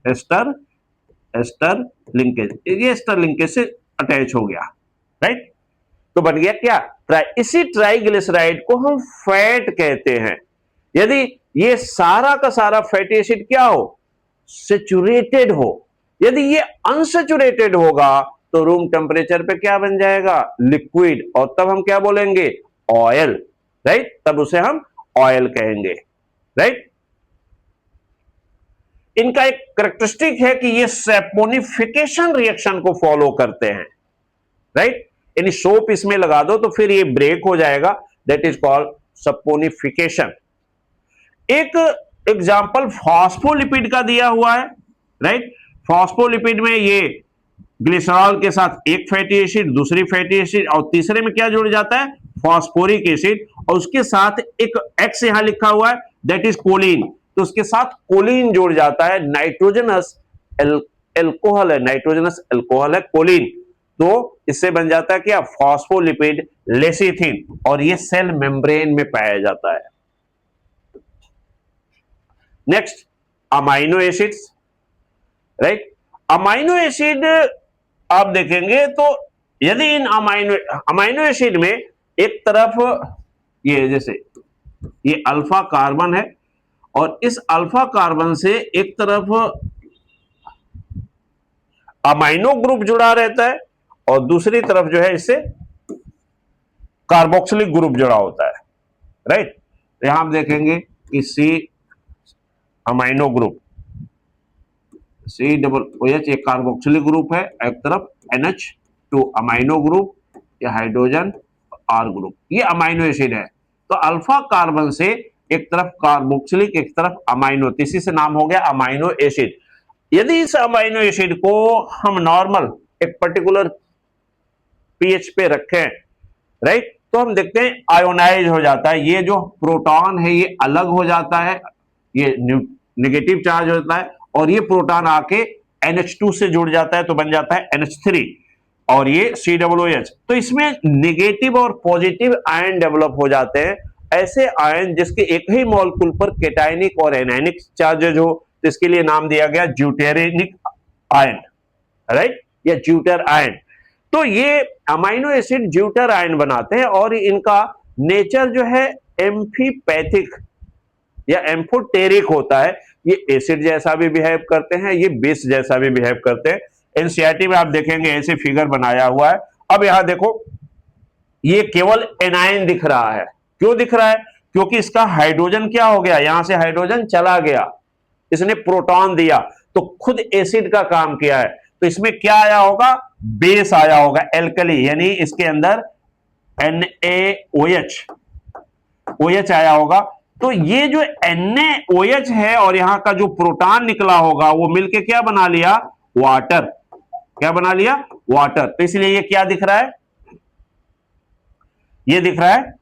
एस्टर लिंकेज, ये एस्टर लिंकेज से अटैच हो गया, राइट। तो बन गया क्या, इसी ट्राइग्लिसराइड को हम फैट कहते हैं। यदि ये सारा का सारा फैटी एसिड क्या हो, सेचुरेटेड हो। यदि ये अनसेचुरेटेड होगा तो रूम टेम्परेचर पे क्या बन जाएगा, लिक्विड, और तब हम क्या बोलेंगे, ऑयल, राइट, तब उसे हम ऑयल कहेंगे, राइट। इनका एक कैरेक्टरिस्टिक है कि ये सैपोनिफिकेशन रिएक्शन को फॉलो करते हैं, राइट। यानी सोप इसमें लगा दो तो फिर ये ब्रेक हो जाएगा, दैट इज कॉल्ड सपोनिफिकेशन। एक एग्जाम्पल फॉस्फोलिपिड का दिया हुआ है, राइट। फॉस्फोलिपिड में ये ग्लिसरॉल के साथ एक फैटी एसिड, दूसरी फैटी एसिड, और तीसरे में क्या जुड़ जाता है, फॉस्फोरिक एसिड, और उसके साथ एक X यहां लिखा हुआ है, दैट इज कोलिन, तो उसके साथ कोलिन जुड़ जाता है, नाइट्रोजनस एल्कोहल है, नाइट्रोजनस एल्कोहल है कोलिन, तो इससे बन जाता है क्या, फॉस्फोलिपिड लेसिथिन, और ये सेल मेम्ब्रेन में पाया जाता है। Next amino acids, right. Amino acid आप देखेंगे तो यदि इन अमाइनो एसिड में एक तरफ ये जैसे ये अल्फा कार्बन है और इस अल्फा कार्बन से एक तरफ अमाइनो ग्रुप जुड़ा रहता है और दूसरी तरफ जो है इससे कार्बोक्सिलिक ग्रुप जुड़ा होता है, राइट। यहां आप देखेंगे कि सी अमाइनो ग्रुप, COOH एक कार्बोक्सिलिक ग्रुप है, एक तरफ NH2 अमाइनो ग्रुप, या हाइड्रोजन R ग्रुप, ये अमाइनो एसिड है। तो अल्फा कार्बन से एक तरफ कार्बोक्सिलिक एक तरफ अमाइनो, इसी से नाम हो गया अमाइनो एसिड। यदि इस अमाइनो एसिड को हम नॉर्मल एक पर्टिकुलर pH पे रखें, राइट, तो हम देखते हैं आयोनाइज हो जाता है, ये जो प्रोटॉन है ये अलग हो जाता है, ये नेगेटिव चार्ज होता है, और ये प्रोटॉन आके NH2 से जुड़ जाता है तो बन जाता है NH3, और ये COOH। तो इसमें नेगेटिव और पॉजिटिव आयन डेवलप हो जाते हैं, ऐसे आयन जिसके एक ही मॉलिक्यूल पर कैटायनिक और एनायनिक चार्जेज हो, तो इसके लिए नाम दिया गया ड्यूटेरियनिक आयन, राइट, या ड्यूटर आयन। तो ये अमाइनो एसिड ड्यूटर आयन बनाते हैं और इनका नेचर जो है एम्फीपैथिक या एम्फोटेरिक होता है। ये एसिड जैसा भी बिहेव करते हैं, ये बेस जैसा भी बिहेव करते हैं। एनसीईआरटी में आप देखेंगे ऐसे फिगर बनाया हुआ है। अब यहां देखो ये केवल एनायन दिख रहा है, क्यों दिख रहा है, क्योंकि इसका हाइड्रोजन क्या हो गया, यहां से हाइड्रोजन चला गया, इसने प्रोटॉन दिया तो खुद एसिड का काम किया है, तो इसमें क्या आया होगा, बेस आया होगा, एल्कली, यानी इसके अंदर NaOH आया होगा। तो ये जो NaOH है और यहां का जो प्रोटॉन निकला होगा वो मिलके क्या बना लिया, वाटर, क्या बना लिया, वाटर। तो इसलिए ये क्या दिख रहा है, ये दिख रहा है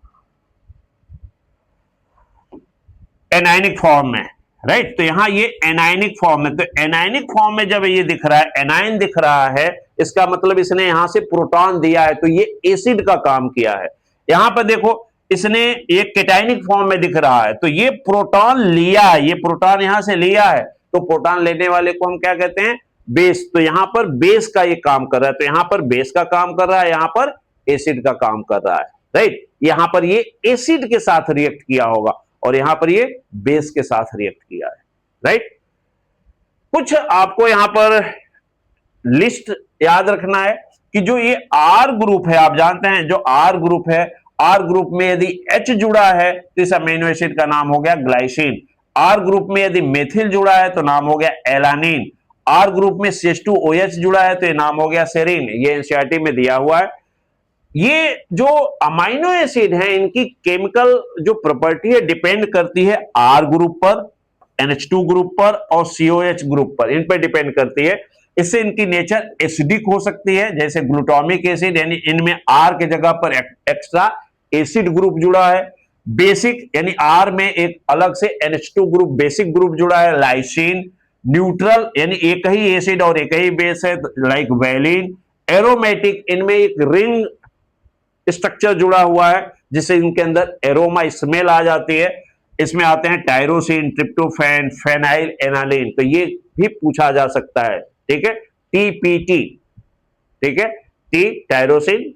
एनायनिक फॉर्म में, राइट। तो यहां ये एनायनिक फॉर्म में, तो एनायनिक फॉर्म में जब ये दिख रहा है, एनायन दिख रहा है, इसका मतलब इसने यहां से प्रोटॉन दिया है, तो ये एसिड का काम किया है। यहां पर देखो इसने ये कैटायनिक फॉर्म में दिख रहा है, तो ये प्रोटॉन लिया है, ये प्रोटॉन यहां से लिया है, तो प्रोटॉन लेने वाले को हम क्या कहते हैं, बेस। तो यहां पर बेस का ये काम कर रहा है, तो यहां पर बेस का काम कर रहा है, यहां पर एसिड का काम कर रहा है, राइट। यहां पर ये एसिड के साथ रिएक्ट किया होगा और यहां पर ये बेस के साथ रिएक्ट किया है, राइट। कुछ आपको यहां पर लिस्ट याद रखना है कि जो ये आर ग्रुप है, आप जानते हैं जो आर ग्रुप है, आर ग्रुप में यदि एच जुड़ा है तो इस अमीनो एसिड का नाम हो गया ग्लाइसिन। आर ग्रुप में यदि मेथिल जुड़ा है तो नाम हो गया एलानिन। आर ग्रुप में CH2OH जुड़ा है तो ये नाम हो गया सेरीन। ये एनसीईआरटी में दिया हुआ है। ये जो अमाइनो एसिड हैं इनकी केमिकल जो प्रॉपर्टी है डिपेंड करती है आर ग्रुप पर, NH2 ग्रुप पर और COH ग्रुप पर, इन पर डिपेंड करती है। इससे इनकी नेचर एसिडिक हो सकती है, जैसे ग्लूटामिक एसिड, यानी इनमें आर के जगह पर एक्स्ट्रा एसिड ग्रुप जुड़ा है। बेसिक यानी आर में एक अलग से NH2 ग्रुप बेसिक ग्रुप जुड़ा है, लाइसिन। न्यूट्रल यानी एक ही एसिड और एक ही बेस है, लाइक वैलिन। एरोमेटिक, इनमें एक रिंग स्ट्रक्चर जुड़ा हुआ है जिससे इनके अंदर एरोमा स्मेल आ जाती है। इसमें आते हैं टायरोसिन, ट्रिप्टोफैन, फेनाइल एनालिन। तो ये भी पूछा जा सकता है, ठीक है, TPT, ठीक है, T tyrosine,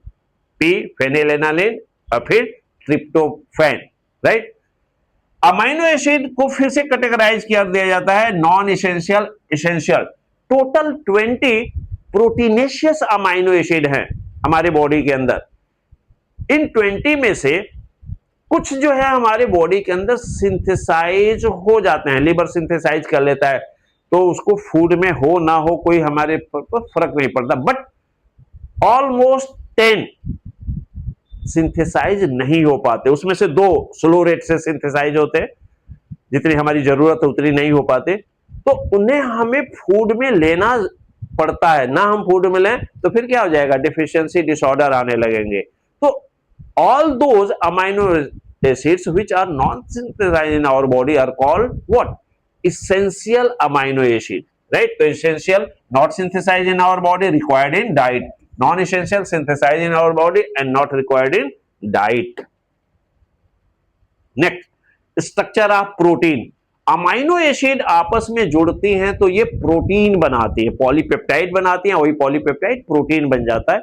P phenylalanine और फिर ट्रिप्टोफैन, राइट। अमाइनो एसिड को फिर से कैटेगराइज किया दिया जाता है non essential, essential. Total 20 proteinaceous amino acid हैं हमारे बॉडी के अंदर। इन 20 में से कुछ जो है हमारे बॉडी के अंदर सिंथेसाइज हो जाते हैं, लिवर सिंथेसाइज कर लेता है, तो उसको फूड में हो ना हो कोई हमारे फर्क नहीं पड़ता। बट ऑलमोस्ट 10 सिंथेसाइज नहीं हो पाते, उसमें से 2 स्लो रेट से सिंथेसाइज होते हैं, जितनी हमारी जरूरत है उतनी नहीं हो पाते, तो उन्हें हमें फूड में लेना पड़ता है। ना हम फूड में लें तो फिर क्या हो जाएगा, डिफिशियंसी डिसऑर्डर आने लगेंगे। तो all those amino acids which are not synthesized in our body are called what? Essential amino acid, right? So essential not synthesized in our body, required in diet. Non-essential synthesized in our body and not required in diet. Next, structure of protein. Amino acid आपस में जुड़ती हैं तो ये प्रोटीन बनाती है, पॉलीपेप्टाइड बनाती हैं, वही पॉलीपेप्टाइड प्रोटीन बन जाता है।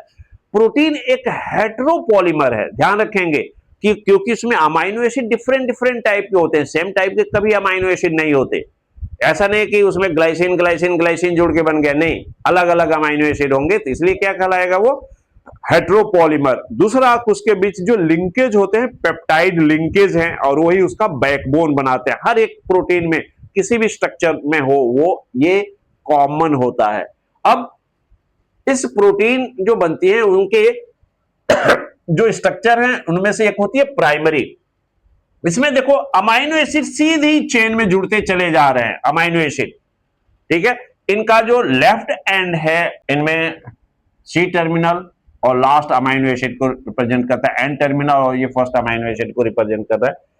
प्रोटीन एक हेटेरोपॉलीमर है, ध्यान रखेंगे कि क्योंकि इसमें amino acid different different type के होते हैं, सेम टाइप के कभी अमाइनो एसिड नहीं होते। ऐसा नहीं कि उसमें ग्लाइसिन ग्लाइसिन ग्लाइसिन जुड़ के बन गया, नहीं, अलग अलग अमाइनो एसिड होंगे, तो इसलिए क्या कहलाएगा वो, हेटेरोपॉलीमर। दूसरा, उसके बीच जो लिंकेज होते हैं पेप्टाइड लिंकेज हैं और वही उसका बैकबोन बनाते हैं। हर एक प्रोटीन में किसी भी स्ट्रक्चर में हो वो ये कॉमन होता है। अब इस प्रोटीन जो बनती है उनके जो स्ट्रक्चर है उनमें से एक होती है प्राइमरी। इसमें देखो अमाइनो एसिड सीधी चेन में जुड़ते चले जा रहे हैं, अमाइनो एसिड, ठीक है। इनका जो लेफ्ट एंड है इनमें C टर्मिनल और लास्ट अमाइनो एसिड को रिप्रेजेंट करता है N टर्मिनल, और ये फर्स्ट अमाइनो एसिड को रिप्रेजेंट कर रहा है।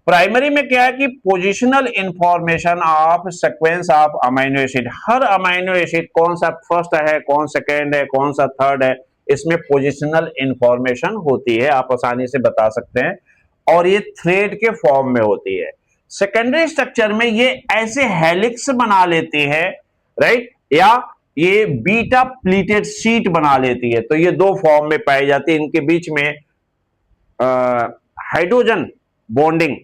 प्राइमरी में क्या है कि positional information of sequence of amino acid, her amino acid कौन सा फर्स्ट है, कौन सेकेंड है, कौन सा थर्ड है, इसमें पोजिशनल इंफॉर्मेशन होती है, आप आसानी से बता सकते हैं, और ये थ्रेड के फॉर्म में होती है। सेकेंडरी स्ट्रक्चर में ये ऐसे हेलिक्स बना लेती है, राइट, या ये बीटा प्लीटेड शीट बना लेती है। तो ये 2 फॉर्म में पाई जाती है, इनके बीच में हाइड्रोजन बॉन्डिंग,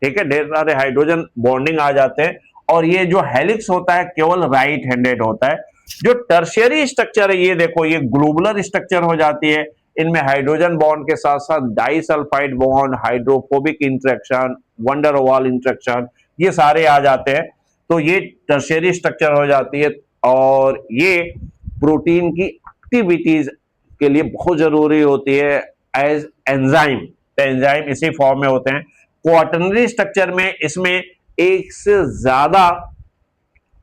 ठीक है, ढेर सारे हाइड्रोजन बॉन्डिंग आ जाते हैं, और ये जो हेलिक्स होता है केवल राइट हैंडेड होता है। जो टर्शियरी स्ट्रक्चर है ये देखो, ये ग्लोबुलर स्ट्रक्चर हो जाती है, इनमें हाइड्रोजन बॉन्ड के साथ साथ disulphide bond, hydrophobic interaction, wonder wall interaction, ये सारे आ जाते हैं। तो ये टर्शियरी स्ट्रक्चर हो जाती है, और ये प्रोटीन की एक्टिविटीज के लिए बहुत जरूरी होती है एज एंजाइम। तो एंजाइम इसी फॉर्म में होते हैं। क्वाटरनरी स्ट्रक्चर में इसमें एक से ज्यादा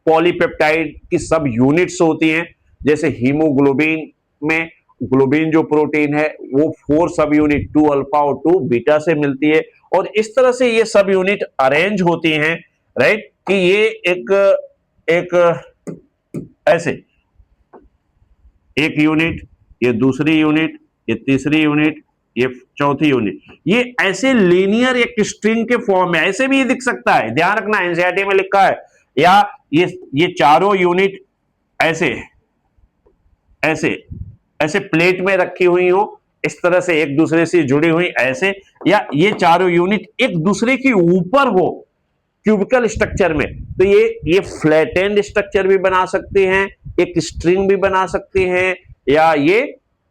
पॉलीपेप्टाइड की सब यूनिट्स होती हैं, जैसे हीमोग्लोबिन में ग्लोबिन जो प्रोटीन है वो 4 सब यूनिट 2 अल्फा और 2 बीटा से मिलती है, और इस तरह से ये सब यूनिट अरेंज होती हैं, राइट, कि ये एक ऐसे एक यूनिट, ये दूसरी यूनिट, ये तीसरी यूनिट, ये चौथी यूनिट, ये ऐसे लीनियर एक स्ट्रिंग के फॉर्म में ऐसे भी दिख सकता है, ध्यान रखना, एनसीईआरटी में लिखा है। या ये चारों यूनिट ऐसे ऐसे ऐसे प्लेट में रखी हुई हो, इस तरह से एक दूसरे से जुड़ी हुई ऐसे, या ये चारों यूनिट एक दूसरे के ऊपर हो, क्यूबिकल स्ट्रक्चर में, तो ये फ्लैटेंड स्ट्रक्चर भी बना सकती हैं, एक स्ट्रिंग भी बना सकती हैं, या ये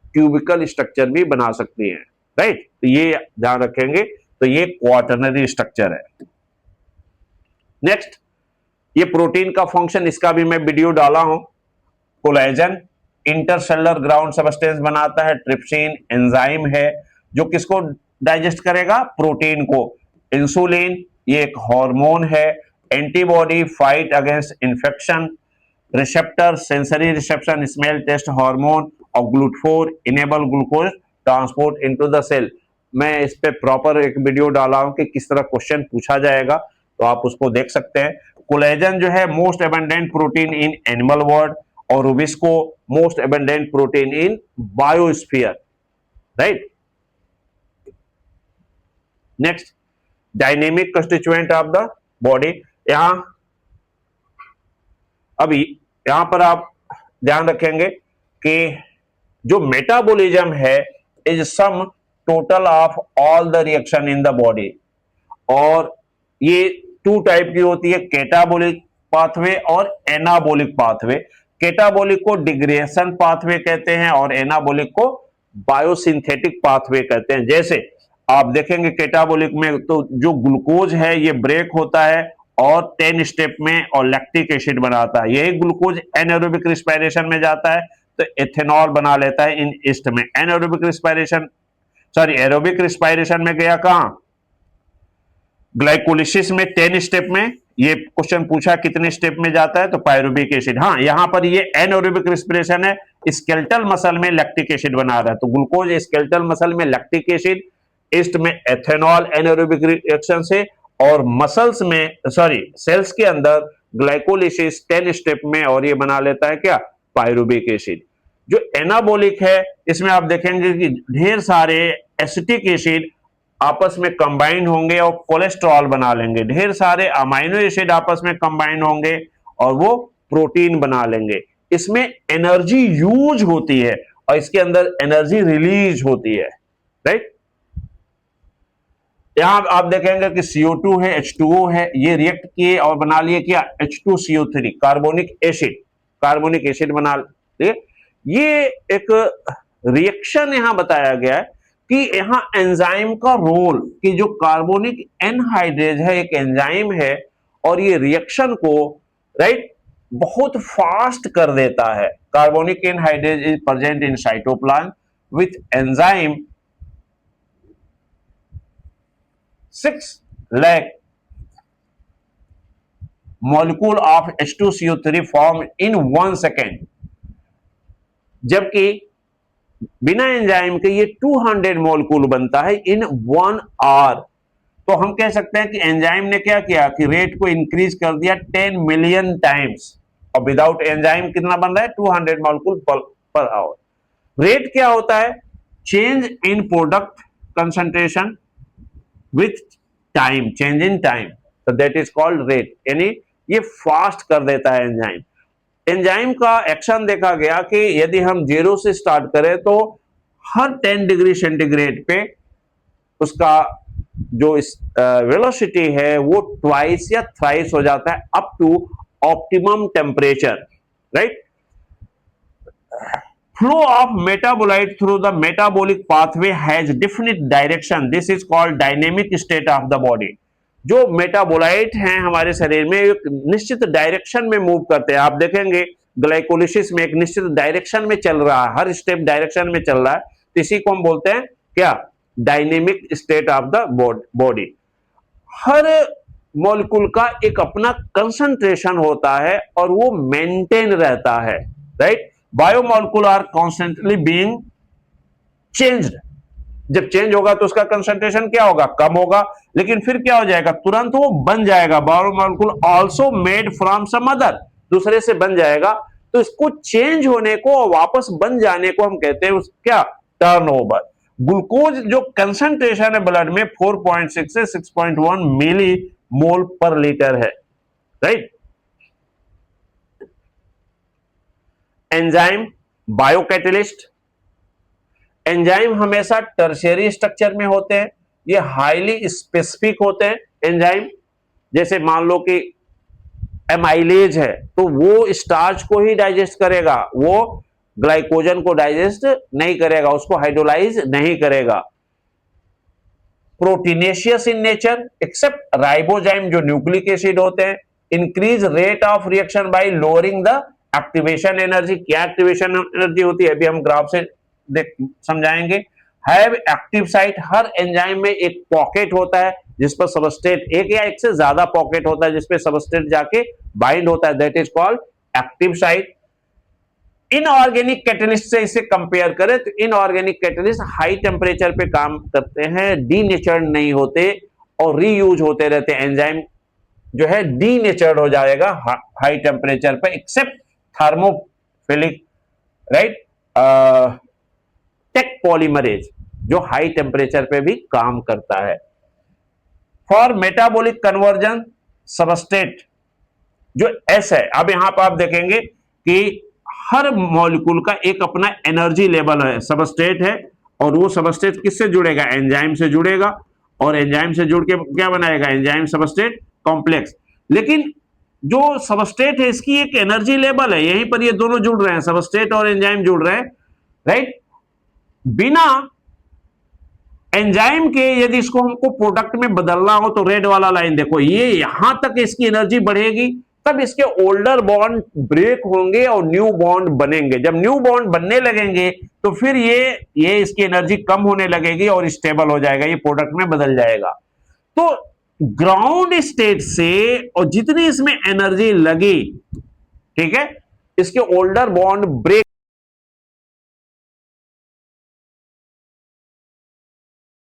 क्यूबिकल स्ट्रक्चर भी बना सकती हैं, राइट। तो ये ध्यान रखेंगे। तो ये क्वाटरनरी स्ट्रक्चर है। नेक्स्ट, ये प्रोटीन का फंक्शन, इसका भी मैं वीडियो डाला हूं। कोलेजन इंटरसेलुलर ग्राउंड सबस्टेंस बनाता है, ट्रिप्सिन एंजाइम है जो किसको डाइजेस्ट करेगा, प्रोटीन को। इंसुलिन ये एक हार्मोन है। Antibody fight against infection. Receptor sensory reception smell taste hormone. और GLUT four enable glucose transport into the cell. मैं इस पे प्रॉपर एक वीडियो डाला हूं कि किस तरह क्वेश्चन पूछा जाएगा, तो आप उसको देख सकते हैं। कोलेजन जो है most abundant protein in animal world, और rubisco most abundant protein in biosphere, right. Next, dynamic constituent of the body. यहां अभी यहां पर आप ध्यान रखेंगे कि जो मेटाबॉलिज्म है is sum total of all the reaction in the body. और ये टू टाइप की होती है, कैटाबोलिक पाथवे और एनाबोलिक पाथवे। कैटाबोलिक को डिग्रेडेशन पाथवे कहते हैं और एनाबोलिक को बायोसिंथेटिक पाथवे कहते हैं। जैसे आप देखेंगे कैटाबोलिक में तो जो ग्लूकोज है ये ब्रेक होता है और 10 स्टेप में और लैक्टिक एसिड बनाता है। यही ग्लूकोज एनारोबिक रिस्पायरेशन में जाता है तो एथेनॉल बना लेता है इन ईस्ट में। एनारोबिक रिस्पायरेशन एरोबिक रिस्पायरेशन में गया कहां, ग्लाइकोलिसिस में 10 स्टेप में। ये क्वेश्चन पूछा कितने स्टेप में जाता है, तो पायरुबिक एसिड। हाँ, यहां पर ये एनारोबिक रिस्पिरेशन है, स्केलेटल मसल में लैक्टिक एसिड बना रहा है, तो ग्लूकोज स्केलेटल मसल में लैक्टिक एसिड, ईस्ट में एथेनॉल एनारोबिक रिएक्शन से, और मसल्स में सेल्स के अंदर ग्लाइकोलिसिस 10 स्टेप में, और ये बना लेता है क्या, पायरुबिक एसिड। जो एनाबोलिक है इसमें आप देखेंगे कि ढेर सारे एसिटिक एसिड आपस में कंबाइन होंगे और कोलेस्ट्रॉल बना लेंगे, ढेर सारे अमाइनो एसिड आपस में कंबाइन होंगे और वो प्रोटीन बना लेंगे। इसमें एनर्जी यूज होती है और इसके अंदर एनर्जी रिलीज होती है, राइट। यहां आप देखेंगे कि CO2 है, H2O है, ये रिएक्ट किए और बना लिए क्या, H2CO3 कार्बोनिक एसिड बना लिए। ये एक रिएक्शन यहां बताया गया है कि यहां एंजाइम का रोल, कि जो कार्बोनिक एनहाइड्रेज है एक एंजाइम है और ये रिएक्शन को, राइट, बहुत फास्ट कर देता है। Carbonic anhydrase is present in cytoplasm with enzyme 6 lakh molecule of H2CO3 formed in 1 second, जबकि बिना एंजाइम के ये 200 मॉलिक्यूल बनता है इन 1 आवर। तो हम कह सकते हैं कि एंजाइम ने क्या किया कि रेट को इंक्रीज कर दिया 10 मिलियन टाइम्स, और विदाउट एंजाइम कितना बन रहा है, 200 मॉलिक्यूल पर आवर। रेट क्या होता है, change in product concentration with time, change in time, तो दैट इज कॉल्ड रेट। यानी ये फास्ट कर देता है एंजाइम। एंजाइम का एक्शन देखा गया कि यदि हम 0 से स्टार्ट करें तो हर 10 डिग्री सेंटीग्रेड पे उसका जो वेलोसिटी है वो ट्वाइस या थ्राइस हो जाता है up to optimum temperature, right. Flow of metabolite through the metabolic pathway has definite direction, this is called dynamic state of the body. जो मेटाबोलाइट हैं हमारे शरीर में एक निश्चित डायरेक्शन में मूव करते हैं। आप देखेंगे ग्लाइकोलिसिस में एक निश्चित डायरेक्शन में चल रहा है, हर स्टेप डायरेक्शन में चल रहा है, तो इसी को हम बोलते हैं क्या, dynamic state of the body. Her molecule का एक अपना कंसंट्रेशन होता है और वो मेंटेन रहता है, right. Biomolecule are constantly being changed. जब चेंज होगा तो उसका कंसंट्रेशन क्या होगा, कम होगा, लेकिन फिर क्या हो जाएगा, तुरंत वो बन जाएगा। Biomolecule also made from some other, दूसरे से बन जाएगा। तो इसको चेंज होने को, वापस बन जाने को हम कहते हैं क्या, टर्नओवर। ग्लूकोज जो कंसंट्रेशन है ब्लड में 4.6 से 6.1 मिली मोल पर लीटर है, राइट। Enzyme biocatalyst. एंजाइम हमेशा टर्शियरी स्ट्रक्चर में होते हैं, ये हाईली स्पेसिफिक होते हैं एंजाइम, जैसे मान लो कि एमाइलेज है तो वो स्टार्च को ही डाइजेस्ट करेगा, वो ग्लाइकोजन को डाइजेस्ट नहीं करेगा, उसको हाइड्रोलाइज नहीं करेगा। Proteinaceous in nature except ribozyme जो न्यूक्लिक एसिड होते हैं, increase rate of reaction by lowering the activation energy. क्या एक्टिवेशन एनर्जी होती है अभी हम ग्राफ से समझाएंगे। हैव एक्टिव साइट, हर एंजाइम में एक पॉकेट होता है जिस पर सबस्ट्रेट, एक या एक से ज्यादा पॉकेट होता है जिसपे सबस्ट्रेट जाके बाइंड होता है, that is called active site. Inorganic catalyst से इसे कंपेयर करें तो इनऑर्गेनिक कैटलिस्ट हाई टेम्परेचर पे काम करते हैं, डीनेचर्ड नहीं होते और रीयूज होते रहते हैं। एंजाइम जो है डीनेचर्ड हो जाएगा हाई टेम्परेचर पे, except thermophilic, right, Taq polymerase जो हाई टेम्परेचर पे भी काम करता है। फॉर मेटाबॉलिक कन्वर्जन सबस्ट्रेट जो एस है, अब यहां पर आप देखेंगे कि हर मॉलिक्यूल का एक अपना एनर्जी लेवल है, सबस्ट्रेट है, और वो सबस्ट्रेट किससे जुड़ेगा, एंजाइम से जुड़ेगा, और एंजाइम से जुड़ के क्या बनाएगा, एंजाइम सबस्ट्रेट कॉम्प्लेक्स। लेकिन जो सबस्ट्रेट है इसकी एक एनर्जी लेवल है, यहीं पर ये दोनों जुड़ रहे हैं, सबस्ट्रेट और एंजाइम जुड़ रहे हैं, राइट। बिना एंजाइम के यदि इसको हमको प्रोडक्ट में बदलना हो तो रेड वाला लाइन देखो, ये यहां तक इसकी एनर्जी बढ़ेगी, तब इसके ओल्डर बॉन्ड ब्रेक होंगे और न्यू बॉन्ड बनेंगे। जब न्यू बॉन्ड बनने लगेंगे तो फिर ये इसकी एनर्जी कम होने लगेगी और स्टेबल हो जाएगा, ये प्रोडक्ट में बदल जाएगा। तो ग्राउंड स्टेट से और जितनी इसमें एनर्जी लगी, ठीक है, इसके ओल्डर बॉन्ड ब्रेक